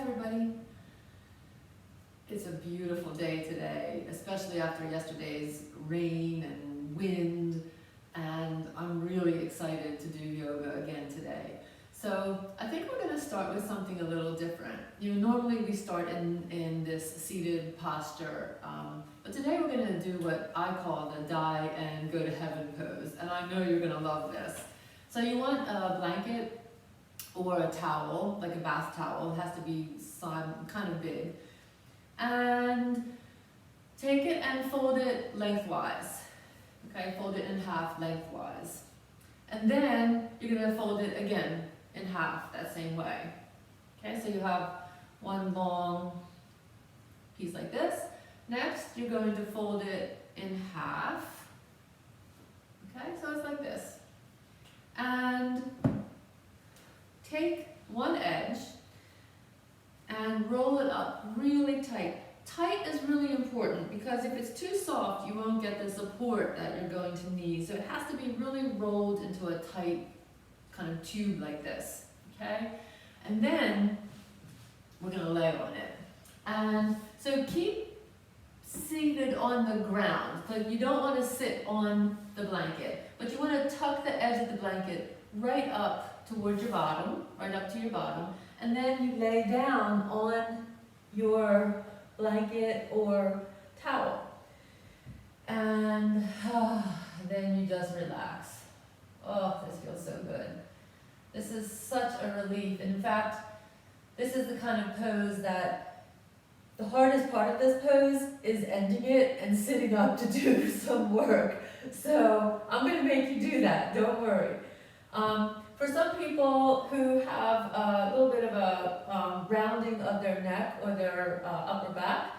everybody. It's a beautiful day today, especially after yesterday's rain and wind, and I'm really excited to do yoga again today. So I think we're going to start with something a little different. Normally we start in this seated posture, but today we're going to do what I call the die and go to heaven pose, and I know you're going to love this. So you want a blanket or a towel, like a bath towel. It has to be kind of big. And take it and fold it lengthwise. Okay, fold it in half lengthwise. And then you're going to fold it again in half that same way. Okay, so you have one long piece like this. Next, you're going to fold it in half. Okay, so it's like this. And take one edge and roll it up really tight. Tight is really important because if it's too soft, you won't get the support that you're going to need. So it has to be really rolled into a tight kind of tube like this, okay? And then we're gonna lay on it. And so keep seated on the ground. Like you don't wanna sit on the blanket, but you wanna tuck the edge of the blanket right up towards your bottom, right up to your bottom, and then you lay down on your blanket or towel. And then you just relax. Oh, this feels so good. This is such a relief. In fact, this is the kind of pose that the hardest part of this pose is ending it and sitting up to do some work. So I'm going to make you do that, don't worry. For some people who have a little bit of a rounding of their neck or their upper back,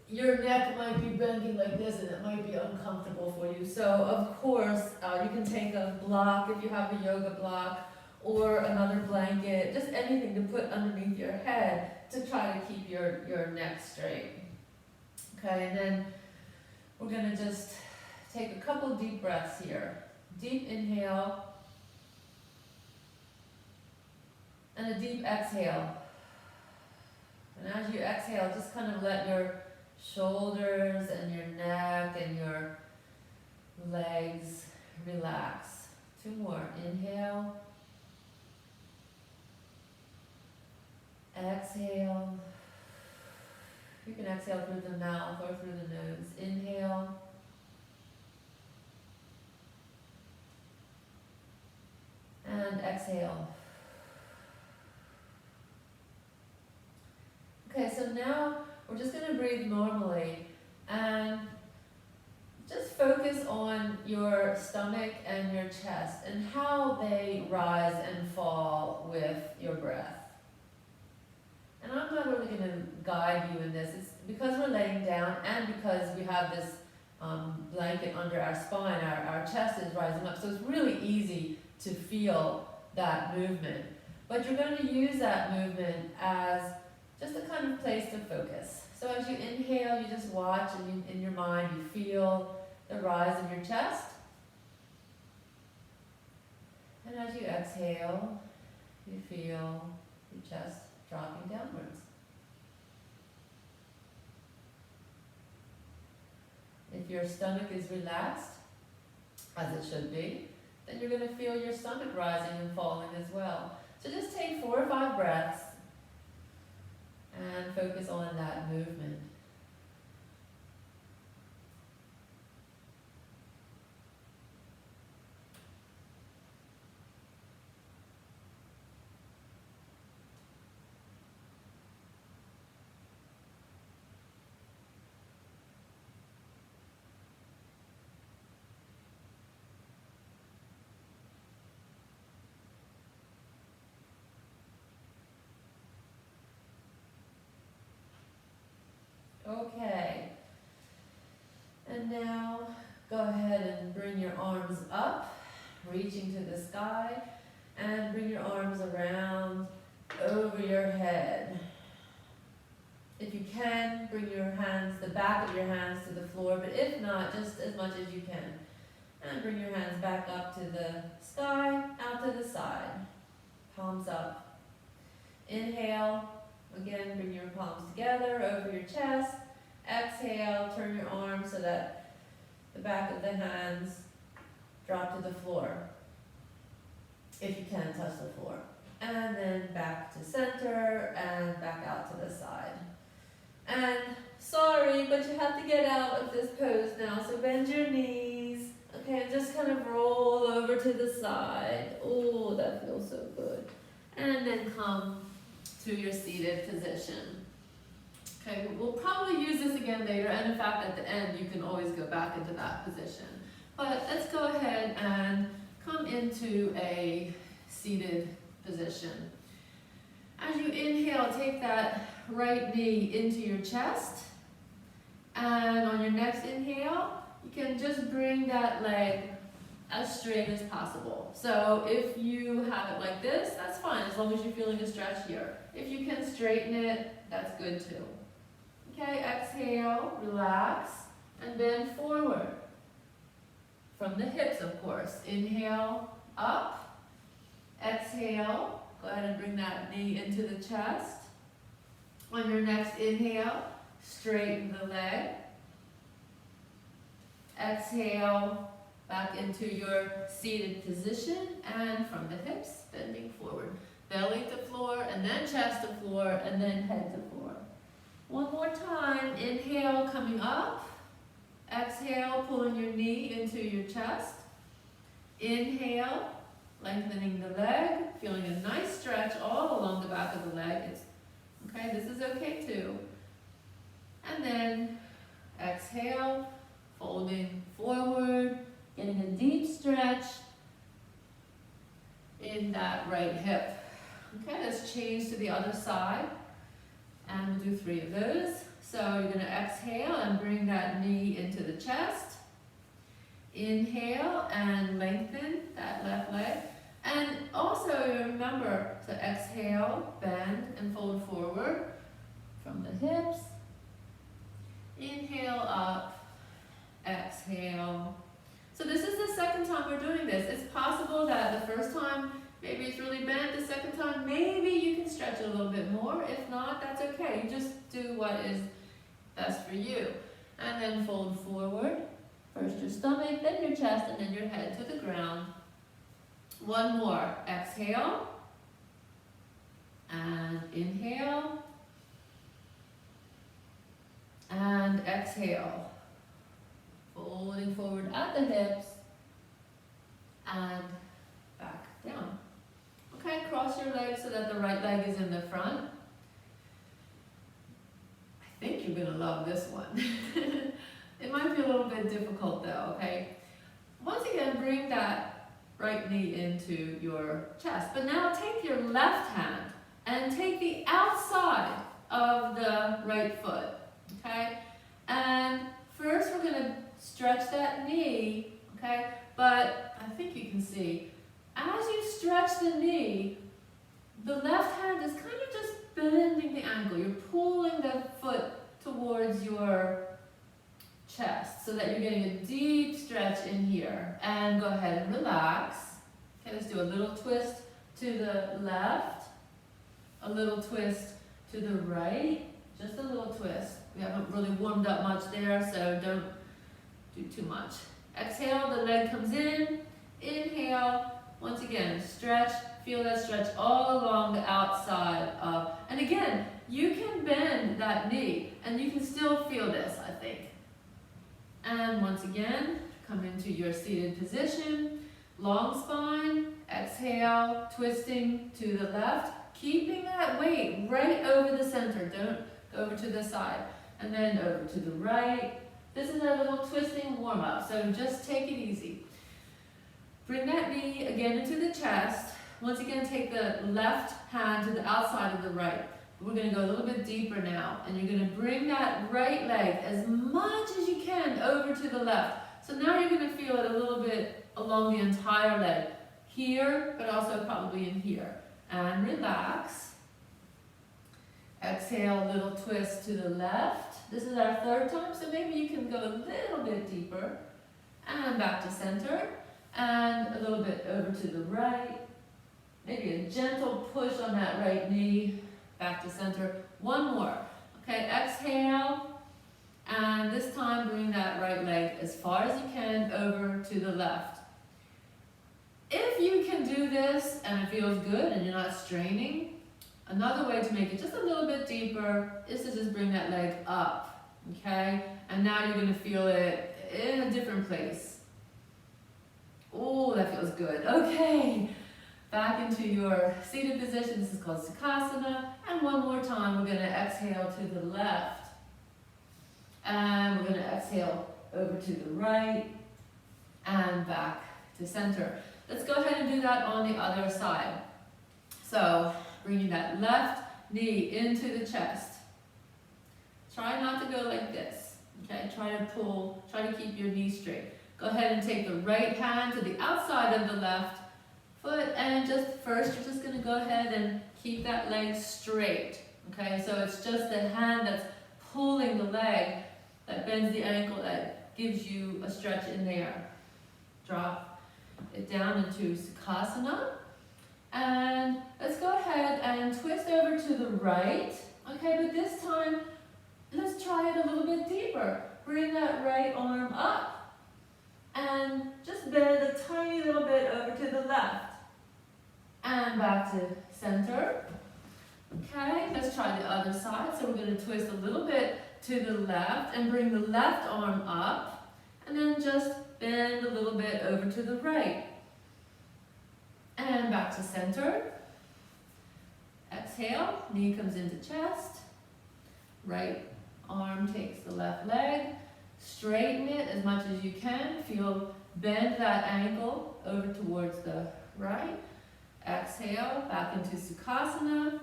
your neck might be bending like this and it might be uncomfortable for you. So of course, you can take a block if you have a yoga block or another blanket, just anything to put underneath your head to try to keep your neck straight. Okay, and then we're gonna just take a couple deep breaths here. Deep inhale. And a deep exhale. And as you exhale, just kind of let your shoulders and your neck and your legs relax. Two more. Inhale. Exhale. You can exhale through the mouth or through the nose. Inhale. And exhale. Okay, so now we're just going to breathe normally and just focus on your stomach and your chest and how they rise and fall with your breath. And I'm not really going to guide you in this. It's because we're laying down and because we have this blanket under our spine, our chest is rising up. So it's really easy to feel that movement. But you're going to use that movement as just a kind of place to focus. So as you inhale, you just watch and in your mind you feel the rise of your chest. And as you exhale, you feel your chest dropping downwards. If your stomach is relaxed, as it should be, then you're going to feel your stomach rising and falling as well. So just take 4 or 5 breaths and focus on that movement. Okay, and now go ahead and bring your arms up, reaching to the sky, and bring your arms around over your head. If you can, bring your hands, the back of your hands to the floor, but if not, just as much as you can. And bring your hands back up to the sky, out to the side, palms up. Inhale, Again, bring your palms together over your chest. Exhale, turn your arms so that the back of the hands drop to the floor. If you can, touch the floor. And then back to center and back out to the side. And sorry, but you have to get out of this pose now, so bend your knees. Okay, and just kind of roll over to the side. Oh, that feels so good. And then come to your seated position. Okay, we'll probably use this again later, and in fact at the end you can always go back into that position. But let's go ahead and come into a seated position. As you inhale, take that right knee into your chest, and on your next inhale, you can just bring that leg as straight as possible. So if you have it like this, that's fine, as long as you're feeling a stretch here. If you can straighten it, that's good too. Okay, exhale, relax, and bend forward. From the hips, of course. Inhale, up. Exhale, go ahead and bring that knee into the chest. On your next inhale, straighten the leg. Exhale, back into your seated position, and from the hips, bending forward. Belly to floor, and then chest to floor, and then head to floor. One more time, inhale, coming up. Exhale, pulling your knee into your chest. Inhale, lengthening the leg, feeling a nice stretch all along the back of the leg. Okay, this is okay too. And then exhale, folding forward, getting a deep stretch in that right hip. Okay, let's change to the other side. And we'll do 3 of those. So you're going to exhale and bring that knee into the chest. Inhale and lengthen that left leg. And also remember to exhale, bend and fold forward from the hips. Inhale up, exhale. So this is the second time we're doing this. It's possible that the first time maybe it's really bent, the second time maybe you can stretch it a little bit more. If not, that's okay. You just do what is best for you. And then fold forward. First your stomach, then your chest, and then your head to the ground. One more. Exhale. And inhale. And exhale. Folding forward at the hips. And back down. Okay, cross your legs so that the right leg is in the front. I think you're gonna love this one. It might be a little bit difficult though, okay? Once again, bring that right knee into your chest. But now take your left hand and take the outside of the right foot, okay? And first we're gonna stretch that knee, okay? But I think you can see, as you stretch the knee, the left hand is kind of just bending the ankle. You're pulling the foot towards your chest so that you're getting a deep stretch in here. And go ahead and relax. Okay, let's do a little twist to the left, a little twist to the right, just a little twist. We haven't really warmed up much there, so don't do too much. Exhale, the leg comes in. Inhale. Once again, stretch, feel that stretch all along the outside of, and again, you can bend that knee and you can still feel this, I think. And once again, come into your seated position, long spine, exhale, twisting to the left, keeping that weight right over the center, don't go over to the side, and then over to the right. This is a little twisting warm up, so just take it easy. Bring that knee again into the chest. Once again, take the left hand to the outside of the right. We're going to go a little bit deeper now, and you're going to bring that right leg as much as you can over to the left. So now you're going to feel it a little bit along the entire leg, here, but also probably in here. And relax. Exhale, a little twist to the left. This is our third time, so maybe you can go a little bit deeper. And back to center. And a little bit over to the right. Maybe a gentle push on that right knee. back to center. One more. Okay, exhale, and this time bring that right leg as far as you can over to the left. If you can do this and it feels good and you're not straining, another way to make it just a little bit deeper is to just bring that leg up, okay? And now you're gonna feel it in a different place. Oh, that feels good. Okay, back into your seated position. This is called Sukhasana. And one more time, we're gonna exhale to the left. And we're gonna exhale over to the right and back to center. Let's go ahead and do that on the other side. So, bringing that left knee into the chest. Try not to go like this, okay? Try to keep your knee straight. Go ahead and take the right hand to the outside of the left foot, and first you're just gonna go ahead and keep that leg straight, okay? So it's just the hand that's pulling the leg that bends the ankle, that gives you a stretch in there. Drop it down into Sukhasana. And let's go ahead and twist over to the right. Okay, but this time, let's try it a little bit deeper. Bring that right arm up and just bend a tiny little bit over to the left. And back to center. Okay, let's try the other side. So we're going to twist a little bit to the left and bring the left arm up. And then just bend a little bit over to the right. And back to center. Exhale, knee comes into chest. Right arm takes the left leg. Straighten it as much as you can. Bend that ankle over towards the right. Exhale, back into Sukhasana.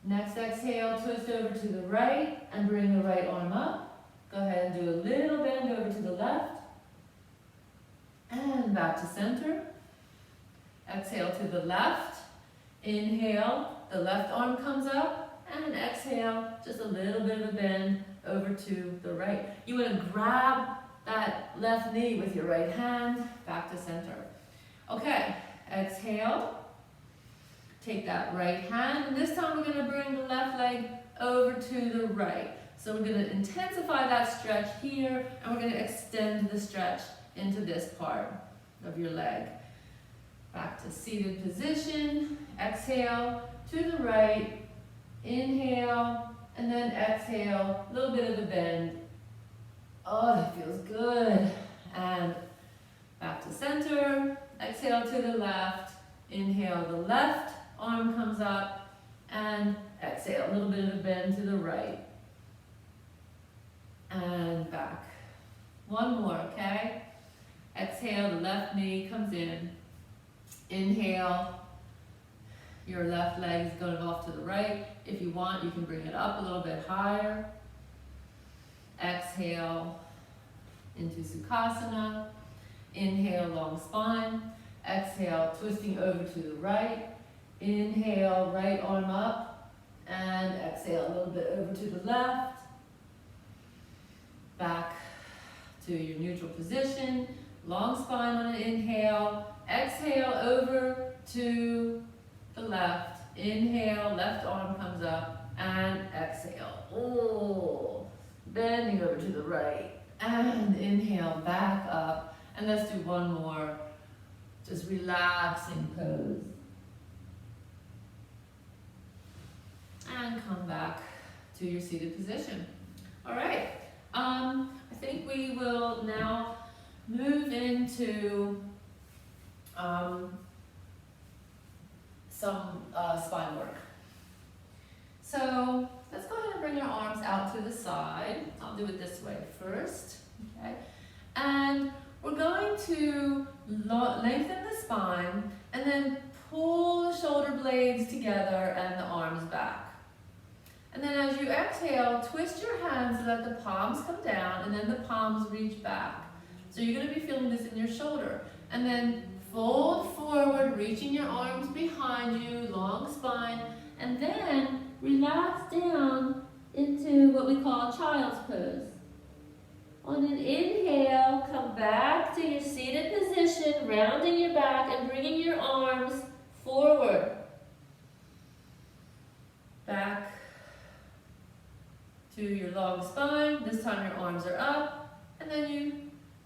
Next exhale, twist over to the right and bring the right arm up. Go ahead and do a little bend over to the left. And back to center. Exhale to the left. Inhale, the left arm comes up. And exhale, just a little bit of a bend over to the right. You want to grab that left knee with your right hand, back to center. Okay, exhale. Take that right hand, and this time we're going to bring the left leg over to the right. So we're going to intensify that stretch here, and we're going to extend the stretch into this part of your leg. Back to seated position. Exhale to the right. Inhale, and then exhale. A little bit of a bend. Oh, that feels good. And back to center. Exhale to the left. Inhale, the left arm comes up. And exhale, a little bit of a bend to the right. And back. One more, okay? Exhale, the left knee comes in. Inhale, your left leg is going off to the right. If you want, you can bring it up a little bit higher. Exhale into Sukhasana. Inhale, long spine. Exhale, twisting over to the right. Inhale, right arm up. And exhale, a little bit over to the left. Back to your neutral position. Long spine on an inhale. Exhale over to the left. Inhale, left arm comes up. And exhale. Oh, bending over to the right. And inhale, back up. And let's do one more. Just relaxing pose. And come back to your seated position. All right. I think we will now move into some spine work. So let's go ahead and bring our arms out to the side. I'll do it this way first, okay? And we're going to lengthen the spine and then pull the shoulder blades together and the arms back. And then as you exhale, twist your hands so that the palms come down and then the palms reach back. So you're going to be feeling this in your shoulder. And then fold forward, reaching your arms behind you, long spine, and then relax down into what we call child's pose. On an inhale, come back to your seated position, rounding your back and bringing your arms forward. back to your long spine. This time your arms are up, and then you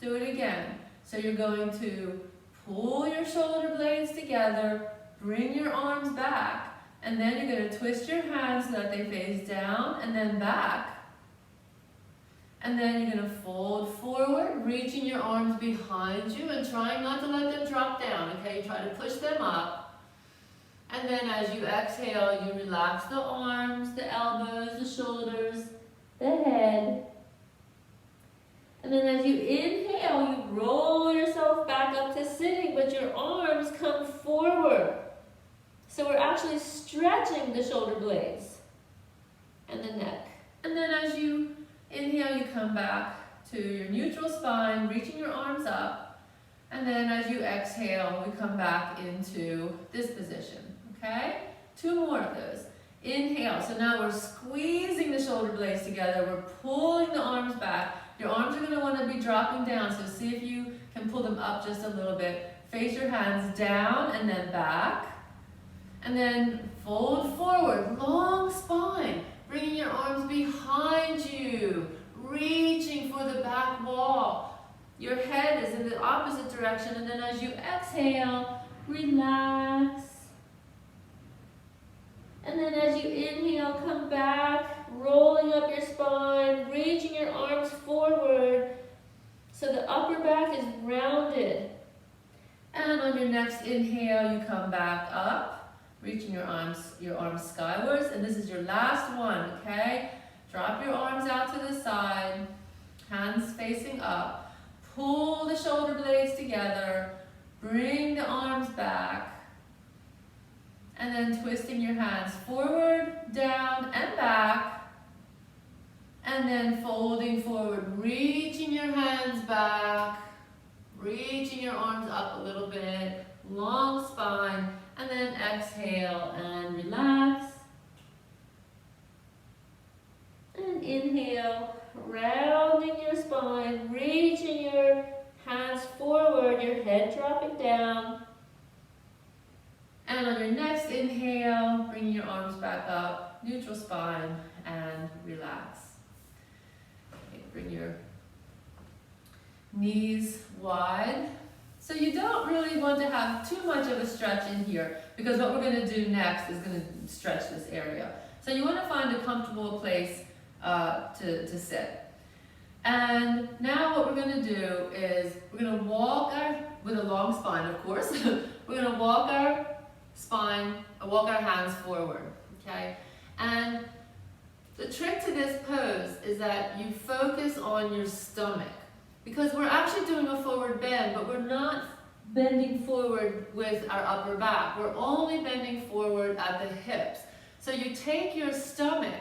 do it again. So you're going to pull your shoulder blades together, bring your arms back, and then you're going to twist your hands so that they face down and then back. And then you're going to fold forward, reaching your arms behind you and trying not to let them drop down, okay? You try to push them up. And then as you exhale, you relax the arms, the elbows, the shoulders, the head. And then as you inhale, you roll yourself back up to sitting, but your arms come forward. So we're actually stretching the shoulder blades and the neck. And then as you inhale, you come back to your neutral spine, reaching your arms up. And then as you exhale, we come back into this position, okay? 2 more of those. Inhale, so now we're squeezing the shoulder blades together. We're pulling the arms back. Your arms are going to want to be dropping down, so see if you can pull them up just a little bit. Face your hands down and then back. And then fold forward, long spine. Bringing your arms behind you, reaching for the back wall. Your head is in the opposite direction, and then as you exhale, relax. And then as you inhale, come back, rolling up your spine, reaching your arms forward so the upper back is rounded. And on your next inhale, you come back up, reaching your arms skywards, and this is your last one, okay? Drop your arms out to the side, hands facing up, pull the shoulder blades together, bring the arms back, and then twisting your hands forward, down, and back, and then folding forward, reaching your hands back, reaching your arms up a little bit, long spine, and then exhale and relax. And inhale, rounding your spine, reaching your hands forward, your head dropping down. And on your next inhale, bring your arms back up, neutral spine, and relax. Okay, bring your knees wide. So you don't really want to have too much of a stretch in here, because what we're going to do next is going to stretch this area. So you want to find a comfortable place to sit. And now what we're going to do is we're going to walk with a long spine, of course. We're going to walk our hands forward, okay? And the trick to this pose is that you focus on your stomach, because we're actually doing a forward bend, but we're not bending forward with our upper back. We're only bending forward at the hips. So you take your stomach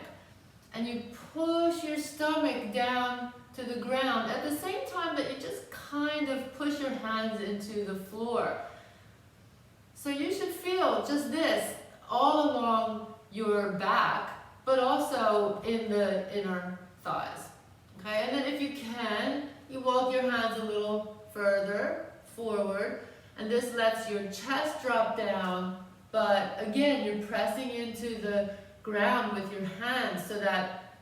and you push your stomach down to the ground at the same time that you just kind of push your hands into the floor. So you should feel just this all along your back, but also in the inner thighs. Okay, and then if you can, you walk your hands a little further forward, and this lets your chest drop down, but again, you're pressing into the ground with your hands so that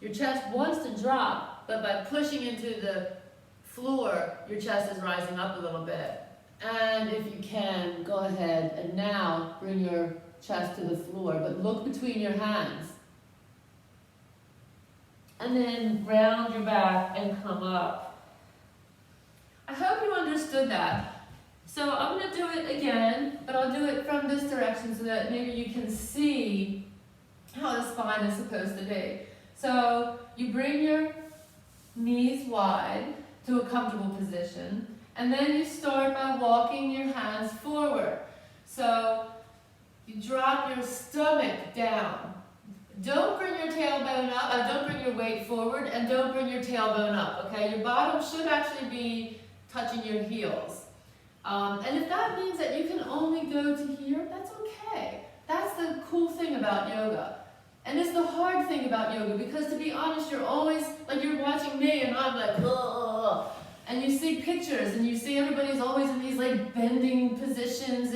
your chest wants to drop, but by pushing into the floor, your chest is rising up a little bit. And if you can, go ahead and now bring your chest to the floor, but look between your hands. And then round your back and come up. I hope you understood that. So I'm going to do it again, but I'll do it from this direction so that maybe you can see how the spine is supposed to be. So you bring your knees wide to a comfortable position, and then you start by walking your hands forward. So you drop your stomach down. Don't bring your tailbone up, don't bring your weight forward, and don't bring your tailbone up, okay? Your bottom should actually be touching your heels. And if that means that you can only go to here, that's okay. That's the cool thing about yoga. And it's the hard thing about yoga, because to be honest, you're always, like you're watching me and I'm like, ugh. And you see pictures and you see everybody's always in these like bending positions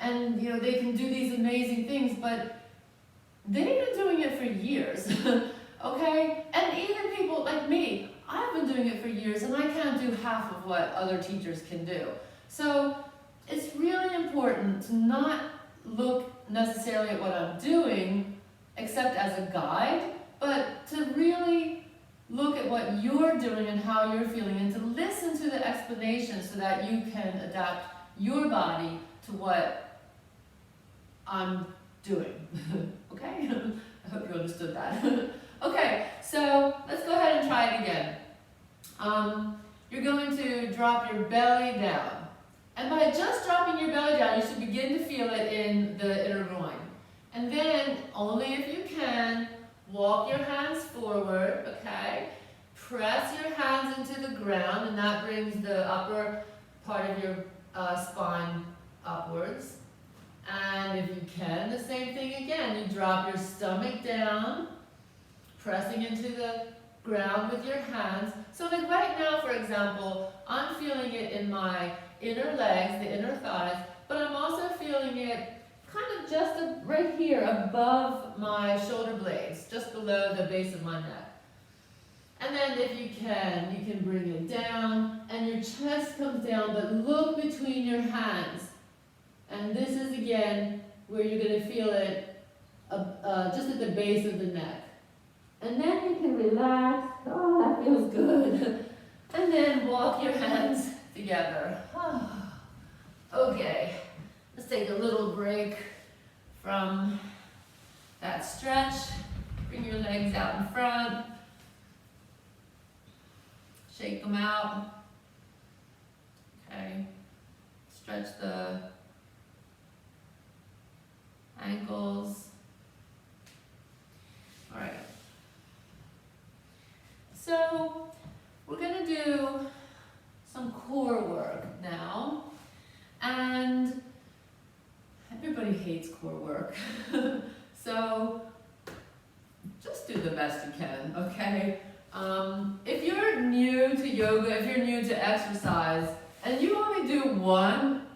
and you know, they can do these amazing things, but they've been for years, okay? And even people like me, I've been doing it for years and I can't do half of what other teachers can do. So it's really important to not look necessarily at what I'm doing, except as a guide, but to really look at what you're doing and how you're feeling, and to listen to the explanation so that you can adapt your body to what I'm doing. Okay? I hope you understood that. Okay, so let's go ahead and try it again. You're going to drop your belly down. And by just dropping your belly down, you should begin to feel it in the inner groin. And then, only if you can, walk your hands forward, okay? Press your hands into the ground, and that brings the upper part of your spine upwards. And if you can, the same thing again. You drop your stomach down, pressing into the ground with your hands. So like right now, for example, I'm feeling it in my inner legs, the inner thighs, but I'm also feeling it kind of just right here above my shoulder blades, just below the base of my neck. And then if you can bring it down, and your chest comes down, but look between your hands. And this is again where you're going to feel it just at the base of the neck. And then you can relax. Oh, that feels good. And then walk your hands together. Okay, let's take a little break from that stretch. Bring your legs out in front. Shake them out. Okay, stretch the ankles. All right. So we're going to do some core work now. And everybody hates core work. So just do the best you can, okay? If you're new to yoga, if you're new to exercise, and you only do one,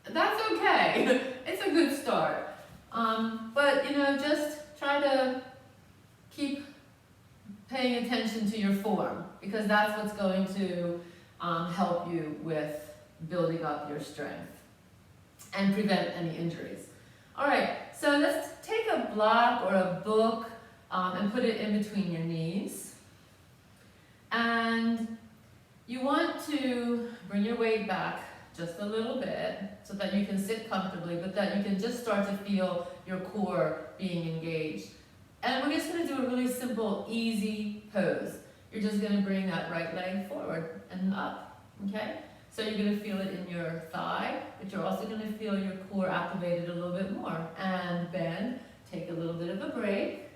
that's okay. It's a good start. But just try to keep paying attention to your form, because that's what's going to help you with building up your strength and prevent any injuries. All right, so let's take a block or a book and put it in between your knees. And you want to bring your weight back just a little bit so that you can sit comfortably, but that you can just start to feel your core being engaged. And we're just going to do a really simple, easy pose. You're just going to bring that right leg forward and up, okay? So you're going to feel it in your thigh, but you're also going to feel your core activated a little bit more. And bend, take a little bit of a break.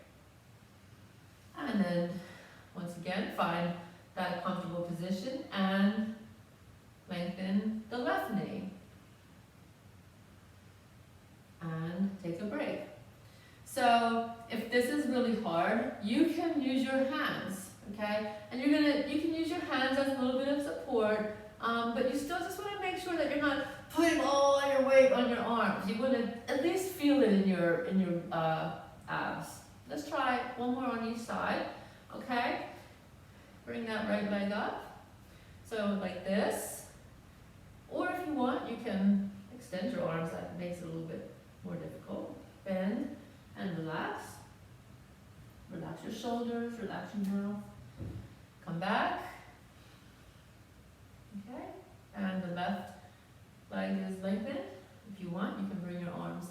And then, once again, find that comfortable position and lengthen the left knee. And take a break. So if this is really hard, you can use your hands, okay? And you can use your hands as a little bit of support, but you still just want to make sure that you're not putting all your weight on your arms. You want to at least feel it in your abs. Let's try one more on each side, okay? Bring that right leg up. So like this. Or if you want, you can extend your arms. That makes it a little bit more difficult. Bend and relax. Relax your shoulders, relax your mouth. Come back. Okay. And the left leg is lengthened. If you want, you can bring your arms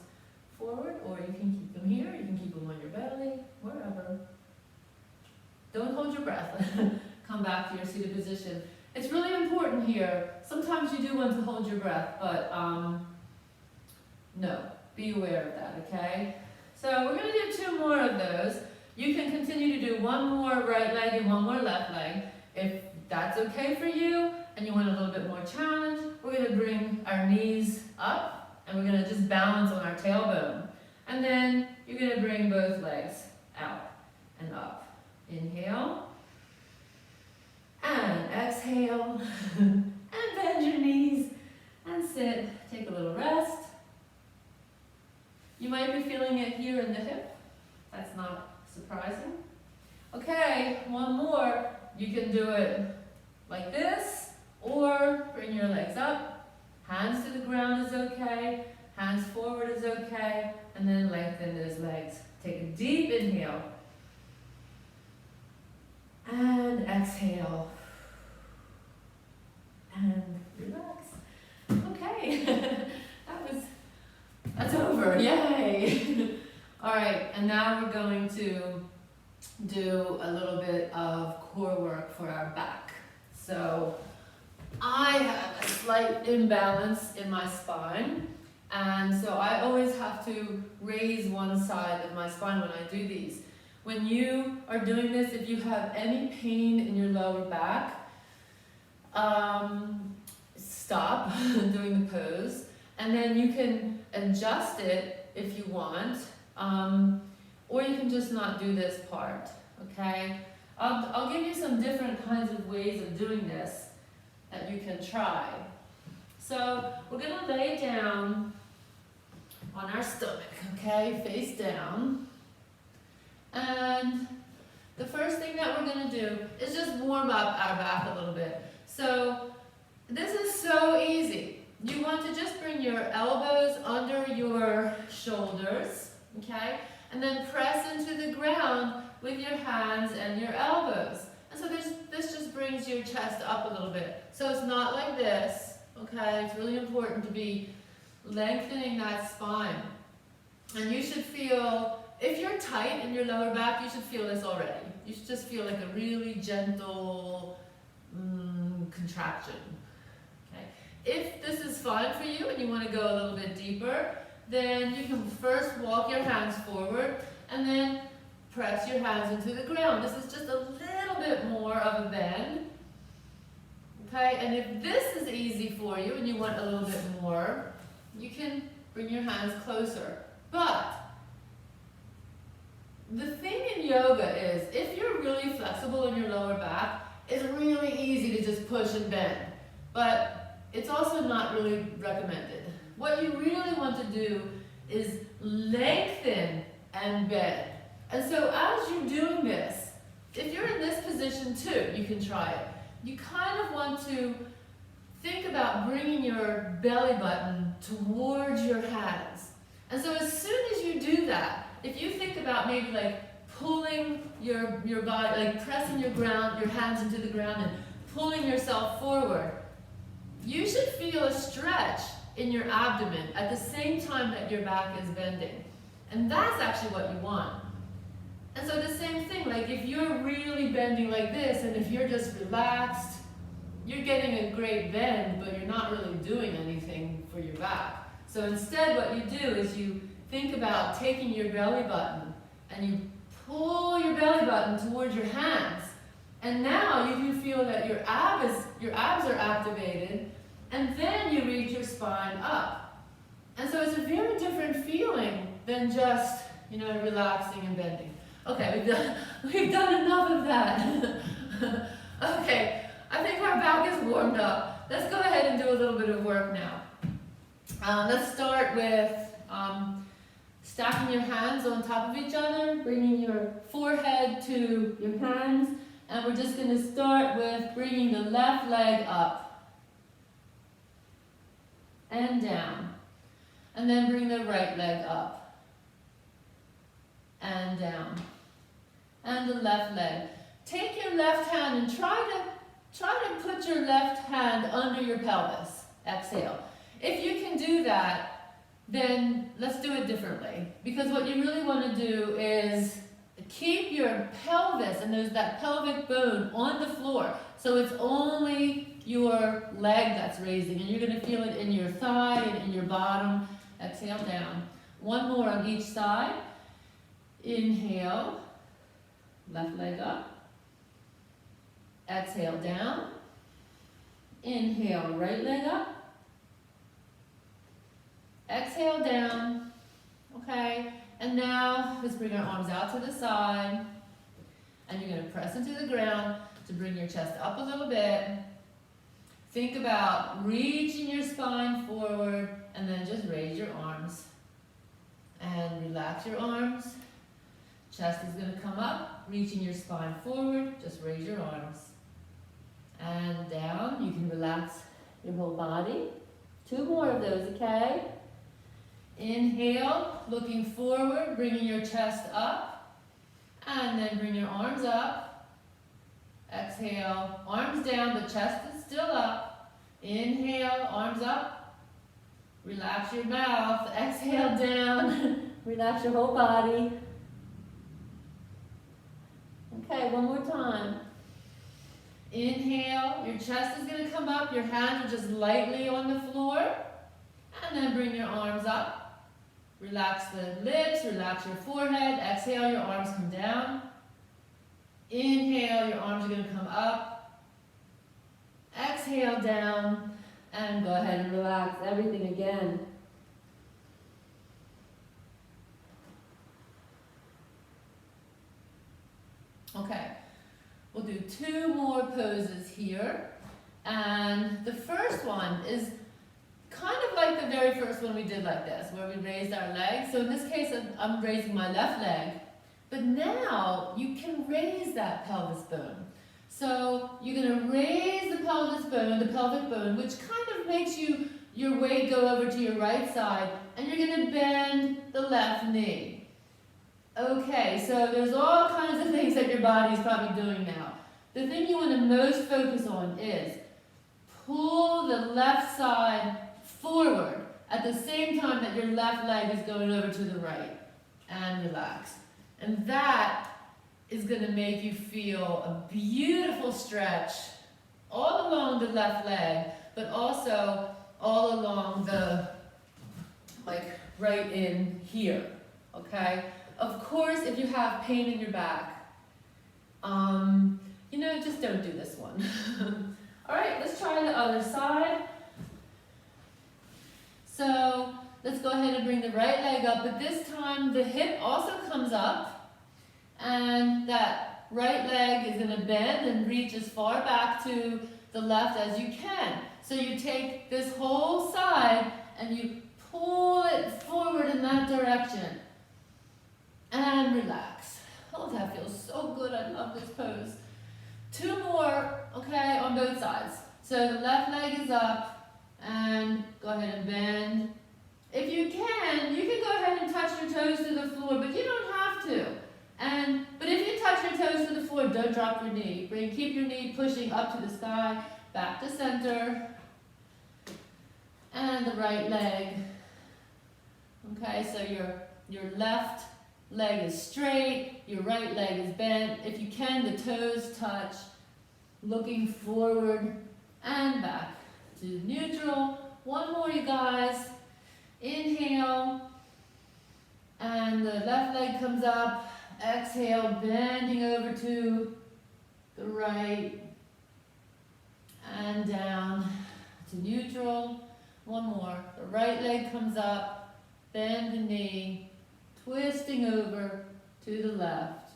forward, or you can keep them here. You can keep them on your belly, wherever. Don't hold your breath. Come back to your seated position. It's really important here. Sometimes you do want to hold your breath, but no, be aware of that, okay? So we're going to do 2 more of those. You can continue to do 1 more right leg and 1 more left leg. If that's okay for you and you want a little bit more challenge, we're going to bring our knees up and we're going to just balance on our tailbone. And then you're going to bring both legs out and up. Inhale. And exhale. And bend your knees and sit. Take a little rest. You might be feeling it here in the hip. That's not Surprising? Okay, one more. You can do it like this, or bring your legs up. Hands to the ground is okay. Hands forward is okay. And then lengthen those legs. Take a deep inhale. And exhale. And relax. Okay. That's over. Yay. All right, and now we're going to do a little bit of core work for our back. So I have a slight imbalance in my spine, and so I always have to raise one side of my spine when I do these. When you are doing this, if you have any pain in your lower back, stop doing the pose, and then you can adjust it if you want, or you can just not do this part, okay? I'll give you some different kinds of ways of doing this that you can try. So we're gonna lay down on our stomach, okay, face down. And the first thing that we're gonna do is just warm up our back a little bit. So this is so easy. You want to just bring your elbows under your shoulders, okay? And then press into the ground with your hands and your elbows. And so this just brings your chest up a little bit. So it's not like this, okay? It's really important to be lengthening that spine. And you should feel, if you're tight in your lower back, you should feel this already. You should just feel like a really gentle contraction, okay? If this is fine for you and you want to go a little bit deeper, then you can first walk your hands forward and then press your hands into the ground. This is just a little bit more of a bend. Okay, and if this is easy for you and you want a little bit more, you can bring your hands closer. But the thing in yoga is, if you're really flexible in your lower back, it's really easy to just push and bend. But it's also not really recommended. What you really want to do is lengthen and bend. And so as you're doing this, if you're in this position too, you can try it. You kind of want to think about bringing your belly button towards your hands. And so as soon as you do that, if you think about maybe like pulling your body, like pressing your hands into the ground and pulling yourself forward, you should feel a stretch in your abdomen at the same time that your back is bending. And that's actually what you want. And so the same thing, like if you're really bending like this and if you're just relaxed, you're getting a great bend, but you're not really doing anything for your back. So instead what you do is you think about taking your belly button and you pull your belly button towards your hands. And now you can feel that your abs are activated, and then you reach your spine up. And so it's a very different feeling than just, relaxing and bending. Okay, we've done enough of that. Okay, I think our back is warmed up. Let's go ahead and do a little bit of work now. Let's start with stacking your hands on top of each other, bringing your forehead to your hands, and we're just going to start with bringing the left leg up and down, and then bring the right leg up and down, and the left leg. Take your left hand and try to put your left hand under your pelvis. Exhale. If you can do that, then let's do it differently. Because what you really want to do is keep your pelvis and that pelvic bone on the floor. So it's only your leg that's raising, and you're going to feel it in your thigh and in your bottom. Exhale down. One more on each side. Inhale, left leg up. Exhale down. Inhale, right leg up. Exhale down. Okay, and now let's bring our arms out to the side. And you're going to press into the ground to bring your chest up a little bit. Think about reaching your spine forward, and then just raise your arms. And relax your arms. Chest is going to come up, reaching your spine forward, just raise your arms. And down, you can relax your whole body. 2 more of those, okay? Inhale, looking forward, bringing your chest up. And then bring your arms up. Exhale, arms down, the chest is still up. Inhale, arms up. Relax your mouth. Exhale down. Relax your whole body. Okay, one more time. Inhale, your chest is going to come up, your hands are just lightly on the floor, and then bring your arms up. Relax the lips, relax your forehead. Exhale, your arms come down. Inhale, your arms are going to come up. Exhale down, and go ahead and relax everything again. Okay, we'll do 2 more poses here. And the first one is kind of like the very first one we did like this, where we raised our legs. So in this case, I'm raising my left leg. But now you can raise that pelvis bone. So you're going to raise the pelvis bone, the pelvic bone, which kind of makes your weight go over to your right side, and you're going to bend the left knee. Okay, so there's all kinds of things that your body's probably doing now. The thing you want to most focus on is pull the left side forward at the same time that your left leg is going over to the right, and relax. And that is going to make you feel a beautiful stretch all along the left leg, but also all along the, like, right in here, okay? Of course, if you have pain in your back, you know, just don't do this one. All right, let's try the other side. So let's go ahead and bring the right leg up, but this time the hip also comes up, and that right leg is going to bend and reach as far back to the left as you can. So you take this whole side and you pull it forward in that direction. And relax. Oh, that feels so good. I love this pose. 2 more, okay, on both sides. So the left leg is up, and go ahead and bend. If you can go ahead and touch your toes to the floor, but you don't have to. But if you touch your toes to the floor, don't drop your knee. Keep your knee pushing up to the sky, back to center. And the right leg. Okay, so your left leg is straight, your right leg is bent. If you can, the toes touch, looking forward and back to neutral. 1 more, you guys. Inhale, and the left leg comes up. Exhale, bending over to the right and down to neutral. 1 more. The right leg comes up, bend the knee, twisting over to the left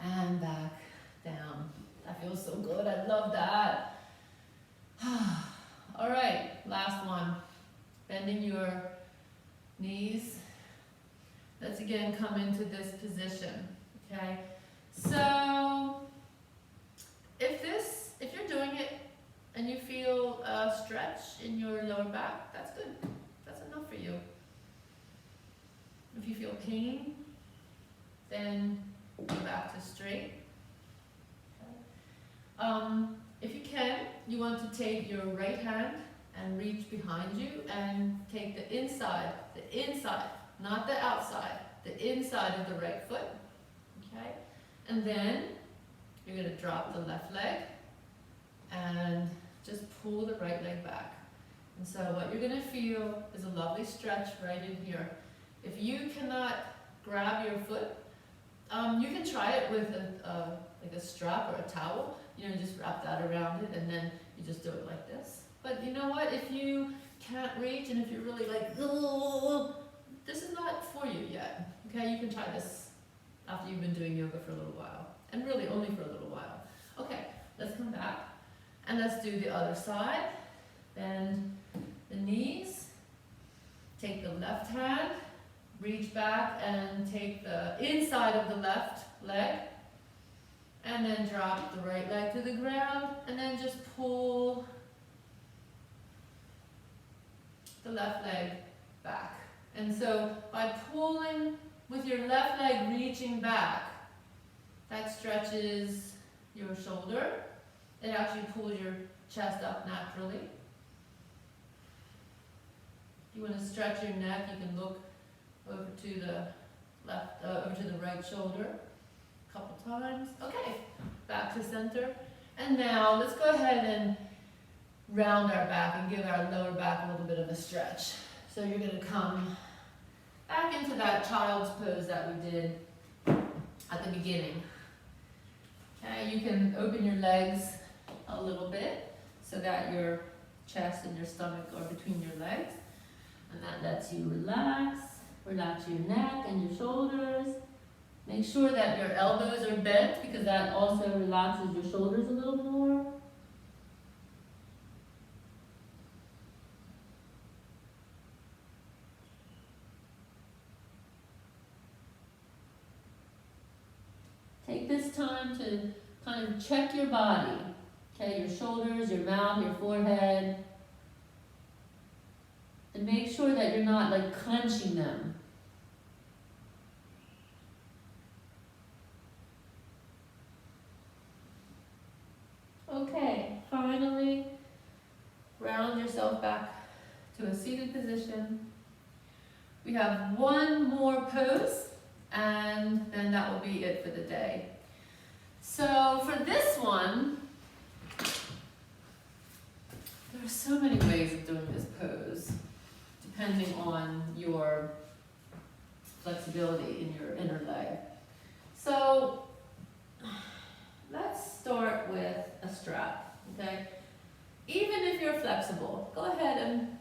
and back down. That feels so good. I love that. All right, last one. Bending your knees. Let's again come into this position, okay? So if you're doing it and you feel a stretch in your lower back, that's good. That's enough for you. If you feel pain, then go back to straight. Okay. If you can, you want to take your right hand and reach behind you and take the inside, not the outside, the inside of the right foot, okay? And then you're gonna drop the left leg and just pull the right leg back. And so what you're gonna feel is a lovely stretch right in here. If you cannot grab your foot, you can try it with like a strap or a towel. You know, just wrap that around it, and then you just do it like this. But you know what? If you can't reach, and if you're really like, oh, this is not for you yet. Okay, you can try this after you've been doing yoga for a little while, and really only for a little while. Okay, let's come back, and let's do the other side. Bend the knees. Take the left hand, reach back and take the inside of the left leg, and then drop the right leg to the ground, and then just pull the left leg back. And so by pulling with your left leg reaching back, that stretches your shoulder. It actually pulls your chest up naturally. If you want to stretch your neck, you can look over to the left, over to the right shoulder a couple times. Okay, back to center. And now let's go ahead and round our back and give our lower back a little bit of a stretch. So you're going to come back into that child's pose that we did at the beginning. Okay, you can open your legs a little bit so that your chest and your stomach are between your legs. And that lets you relax your neck and your shoulders. Make sure that your elbows are bent because that also relaxes your shoulders a little more. Take this time to kind of check your body. Okay, your shoulders, your mouth, your forehead. And make sure that you're not like clenching them. Okay, finally, round yourself back to a seated position. We have one more pose, and then that will be it for the day. So for this one, there are so many ways of doing this pose, depending on your flexibility in your inner leg. So let's start with a strap, okay? Even if you're flexible, go ahead and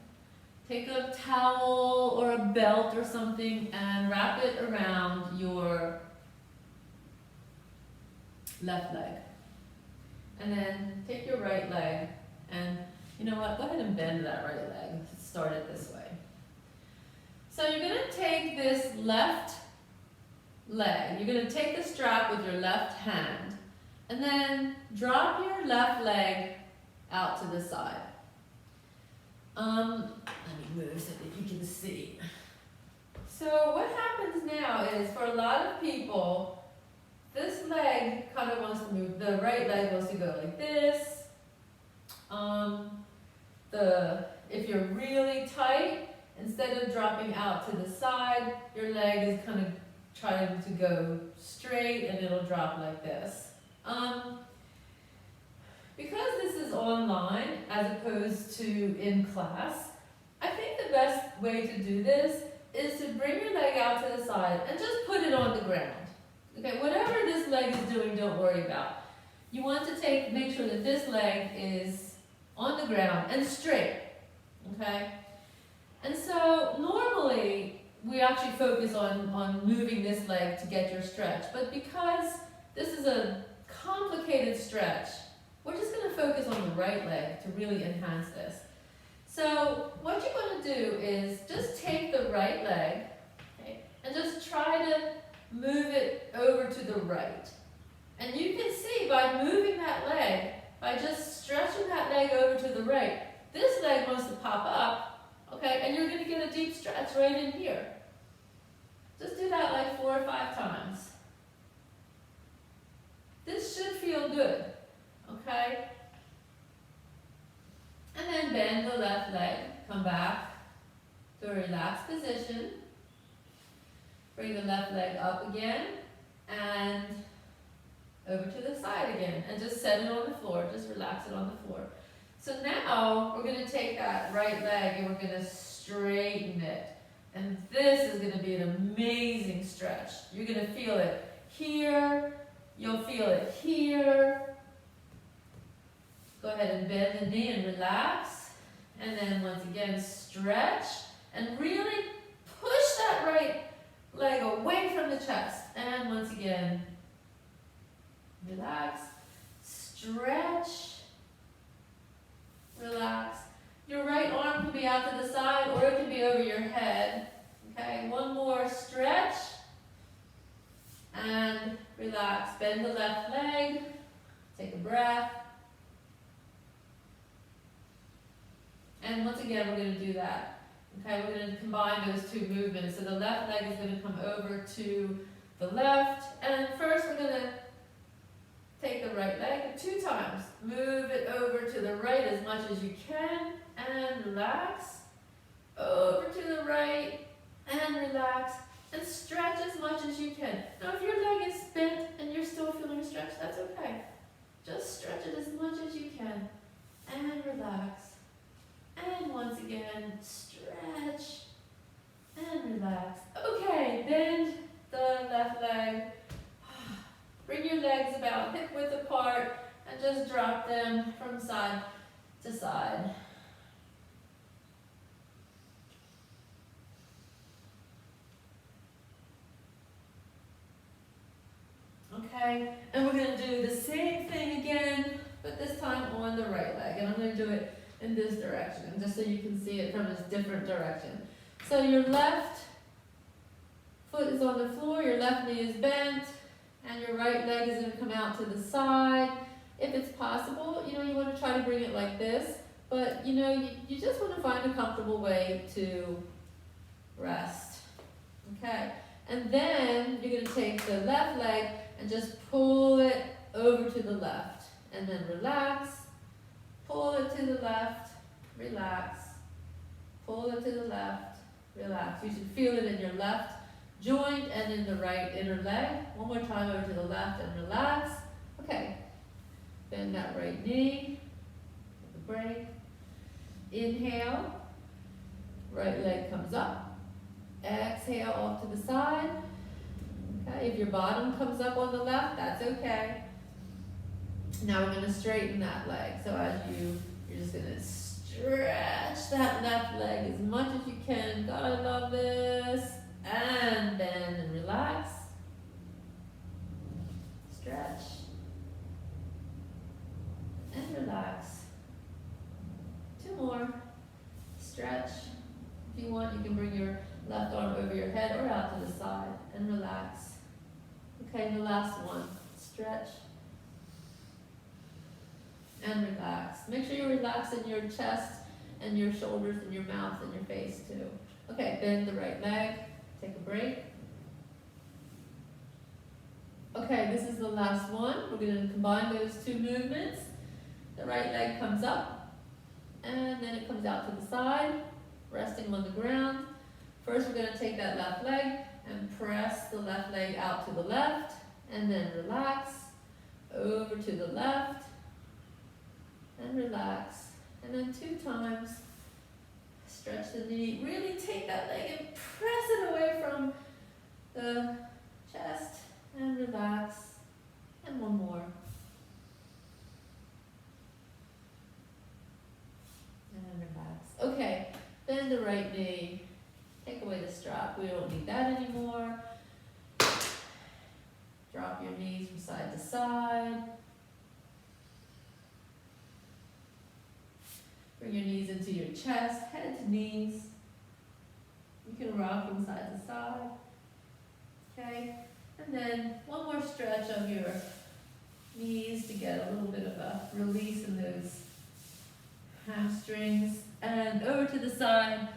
take a towel or a belt or something and wrap it around your left leg. And then take your right leg and, you know what, go ahead and bend that right leg. Start it this way. So you're going to take this left leg, you're going to take the strap with your left hand, and then drop your left leg out to the side. Let me move so that you can see. So what happens now is, for a lot of people, this leg kind of wants to move. The right leg wants to go like this. If you're really tight, instead of dropping out to the side, your leg is kind of trying to go straight and it'll drop like this. Because this is online as opposed to in class, I think the best way to do this is to bring your leg out to the side and just put it on the ground. Okay, whatever this leg is doing, don't worry about. You want to make sure that this leg is on the ground and straight, okay? And so normally we actually focus on moving this leg to get your stretch, but because this is a complicated stretch, we're just going to focus on the right leg to really enhance this. So what you're going to do is just take the right leg, okay, and just try to move it over to the right. And you can see by moving that leg, by just stretching that leg over to the right, this leg wants to pop up, okay, and you're going to get a deep stretch right in here. Just do that like 4 or 5 times. This should feel good, okay? And then bend the left leg, come back to a relaxed position. Bring the left leg up again and over to the side again, and just set it on the floor, just relax it on the floor. So now we're going to take that right leg and we're going to straighten it. And this is going to be an amazing stretch. You're going to feel it here, you'll feel it here. Go ahead and bend the knee and relax. And then once again, stretch and really push that right leg away from the chest. And once again, relax, stretch, relax. Your right arm can be out to the side or it can be over your head. Okay, one more stretch. And relax, bend the left leg, take a breath. And once again, we're going to do that. Okay, we're going to combine those two movements. So the left leg is going to come over to the left. And first we're going to take the right leg 2 times. Move it over to the right as much as you can and relax. Over to the right and relax. And stretch as much as you can. Now if your leg is bent and you're still feeling a stretch, that's okay. Just stretch it as much as you can. And relax. And once again, stretch and relax. Okay, bend the left leg. Bring your legs about hip width apart and just drop them from side to side. Okay, and we're going to do the same thing again, but this time on the right leg. And I'm going to do it in this direction, just so you can see it from a different direction. So your left foot is on the floor, your left knee is bent, and your right leg is going to come out to the side. If it's possible, you want to try to bring it like this, but you just want to find a comfortable way to rest. Okay, and then you're going to take the left leg and just pull it over to the left, and then relax. Pull it to the left, relax. Pull it to the left, relax. You should feel it in your left joint and in the right inner leg. One more time over to the left and relax. Okay, bend that right knee, take a break. Inhale, right leg comes up. Exhale off to the side. Okay, if your bottom comes up on the left, that's okay. Now we're going to straighten that leg. So as you're just going to stretch that left leg as much as you can. God, I love this. And bend and relax. Stretch. And relax. 2 more. Stretch. If you want, you can bring your left arm over your head or out to the side and relax. Okay, and the last one. Stretch. And relax. Make sure you relax in your chest and your shoulders and your mouth and your face too. Okay, bend the right leg. Take a break. Okay, this is the last one. We're going to combine those 2 movements. The right leg comes up and then it comes out to the side, resting on the ground. First we're going to take that left leg and press the left leg out to the left, and then relax. Over to the left and relax. And then 2 times, stretch the knee. Really take that leg and press it away from the chest and relax. And 1 more. And relax. Okay, bend the right knee. Take away the strap. We don't need that anymore. Drop your knees from side to side. Bring your knees into your chest, head to knees. You can rock from side to side. Okay, and then 1 more stretch of your knees to get a little bit of a release in those hamstrings. And over to the side.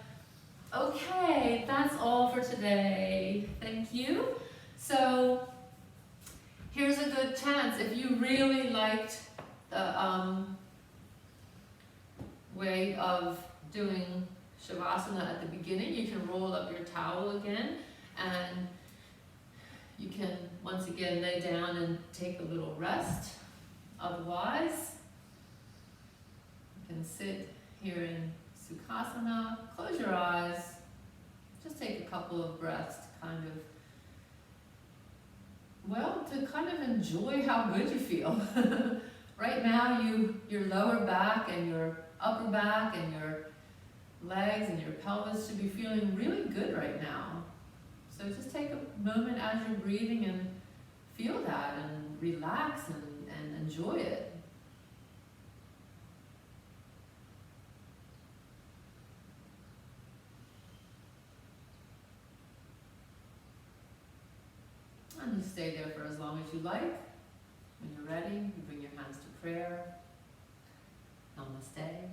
Okay, that's all for today. Thank you. So here's a good chance. If you really liked the way of doing Shavasana at the beginning, you can roll up your towel again, and you can once again lay down and take a little rest. Otherwise, you can sit here in Sukhasana, close your eyes, just take a couple of breaths to kind of enjoy how good you feel. Right now, your lower back and your upper back and your legs and your pelvis should be feeling really good right now. So just take a moment as you're breathing and feel that and relax and enjoy it. And you stay there for as long as you like. When you're ready, you bring your hands to prayer. Namaste.